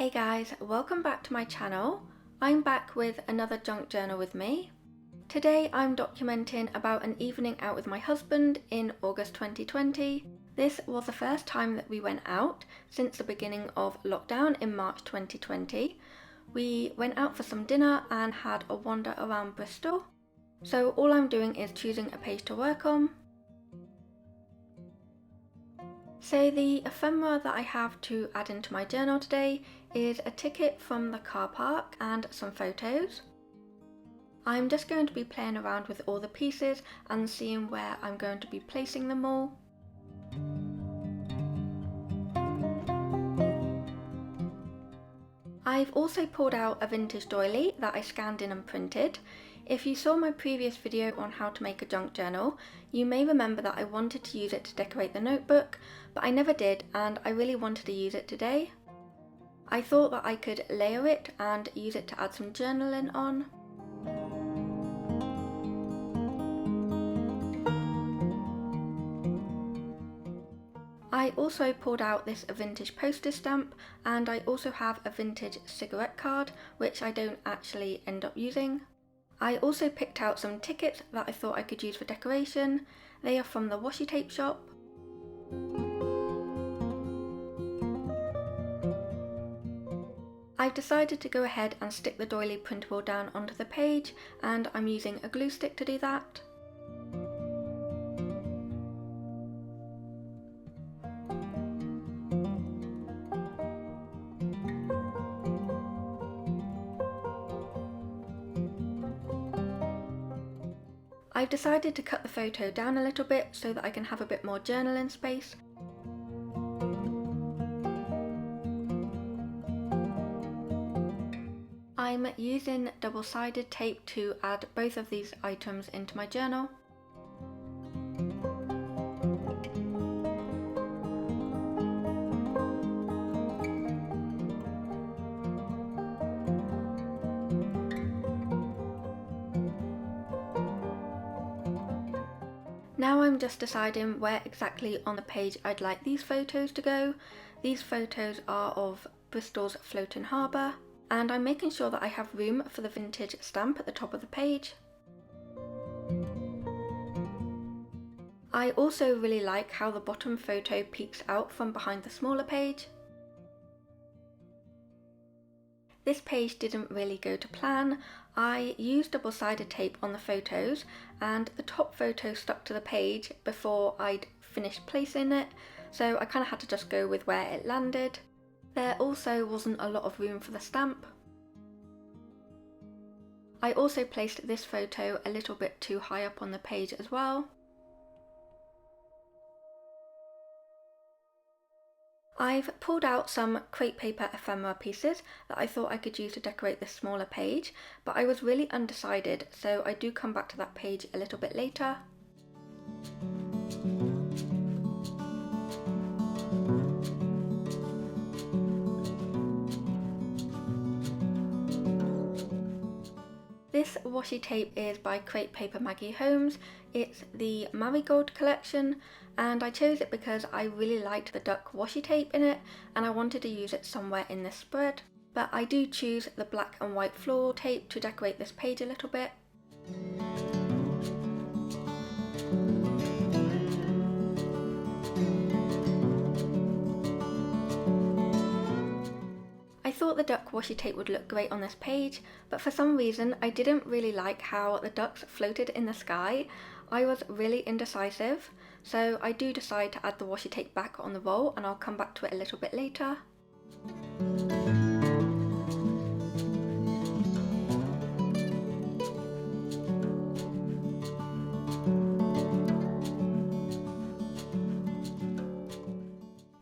Hey guys, welcome back to my channel. I'm back with another junk journal with me. Today I'm documenting about an evening out with my husband in August 2020. This was the first time that we went out since the beginning of lockdown in March 2020. We went out for some dinner and had a wander around Bristol. So all I'm doing is choosing a page to work on. So the ephemera that I have to add into my journal today is a ticket from the car park and some photos. I'm just going to be playing around with all the pieces and seeing where I'm going to be placing them all. I've also pulled out a vintage doily that I scanned in and printed. If you saw my previous video on how to make a junk journal, you may remember that I wanted to use it to decorate the notebook, but I never did and I really wanted to use it today. I thought that I could layer it and use it to add some journaling on. I also pulled out this vintage postage stamp, and I also have a vintage cigarette card which I don't actually end up using. I also picked out some tickets that I thought I could use for decoration. They are from the washi tape shop. I've decided to go ahead and stick the doily printable down onto the page, and I'm using a glue stick to do that. I've decided to cut the photo down a little bit so that I can have a bit more journaling space. I'm using double-sided tape to add both of these items into my journal. Now I'm just deciding where exactly on the page I'd like these photos to go. These photos are of Bristol's floating harbour, and I'm making sure that I have room for the vintage stamp at the top of the page. I also really like how the bottom photo peeks out from behind the smaller page. This page didn't really go to plan. I used double-sided tape on the photos and the top photo stuck to the page before I'd finished placing it, so I kind of had to just go with where it landed. There also wasn't a lot of room for the stamp. I also placed this photo a little bit too high up on the page as well. I've pulled out some crepe paper ephemera pieces that I thought I could use to decorate this smaller page, but I was really undecided, so I do come back to that page a little bit later. This washi tape is by Crepe Paper Maggie Holmes. It's the Marigold collection, and I chose it because I really liked the duck washi tape in it and I wanted to use it somewhere in this spread. But I do choose the black and white floral tape to decorate this page a little bit. I thought the duck washi tape would look great on this page, but for some reason I didn't really like how the ducks floated in the sky. I was really indecisive, so I do decide to add the washi tape back on the roll, and I'll come back to it a little bit later.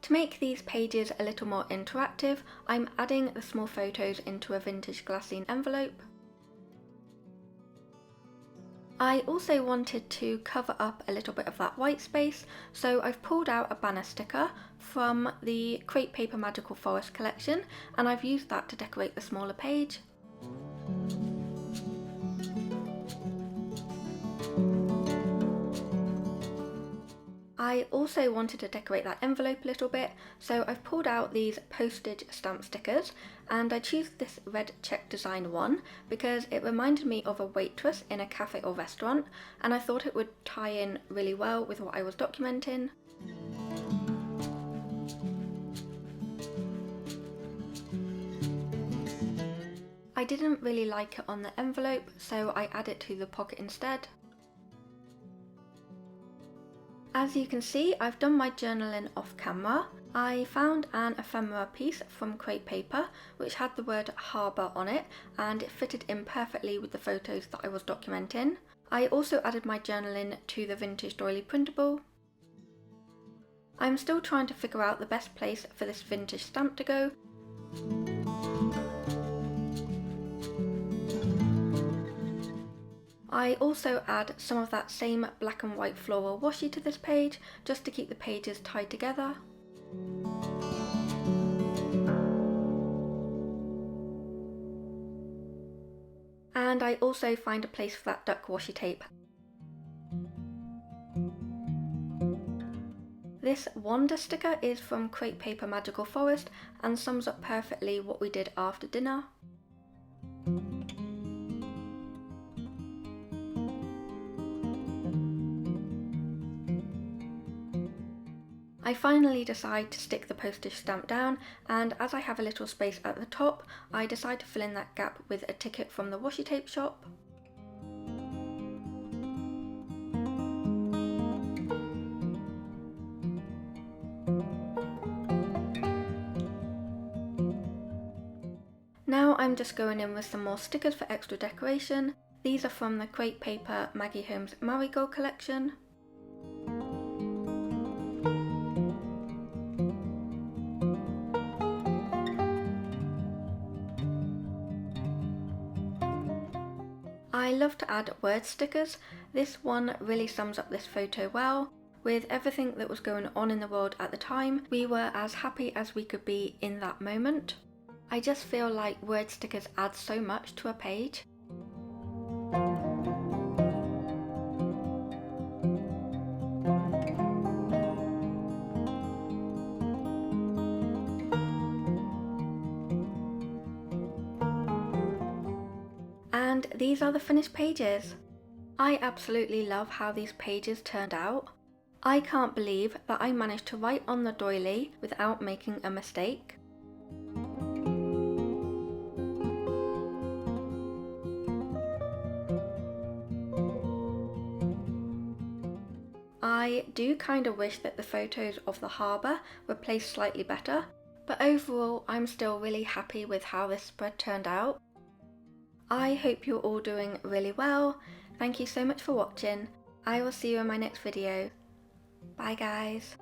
To make these pages a little more interactive, I'm adding the small photos into a vintage glassine envelope. I also wanted to cover up a little bit of that white space, so I've pulled out a banner sticker from the Crepe Paper Magical Forest collection, and I've used that to decorate the smaller page. I also wanted to decorate that envelope a little bit, so I've pulled out these postage stamp stickers, and I choose this red check design one because it reminded me of a waitress in a cafe or restaurant, and I thought it would tie in really well with what I was documenting. I didn't really like it on the envelope, so I add it to the pocket instead. As you can see, I've done my journaling off camera. I found an ephemera piece from crepe paper which had the word harbour on it, and it fitted in perfectly with the photos that I was documenting. I also added my journaling to the vintage doily printable. I'm still trying to figure out the best place for this vintage stamp to go. I also add some of that same black and white floral washi to this page, just to keep the pages tied together. And I also find a place for that duck washi tape. This Wonder sticker is from Crepe Paper Magical Forest and sums up perfectly what we did after dinner. I finally decide to stick the postage stamp down, and as I have a little space at the top, I decide to fill in that gap with a ticket from the washi tape shop. Now I'm just going in with some more stickers for extra decoration. These are from the Crepe Paper Maggie Holmes Marigold collection. I love to add word stickers. This one really sums up this photo well. With everything that was going on in the world at the time, we were as happy as we could be in that moment. I just feel like word stickers add so much to a page. And these are the finished pages. I absolutely love how these pages turned out. I can't believe that I managed to write on the doily without making a mistake. I do kind of wish that the photos of the harbour were placed slightly better, but overall I'm still really happy with how this spread turned out. I hope you're all doing really well. Thank you so much for watching. I will see you in my next video. Bye guys.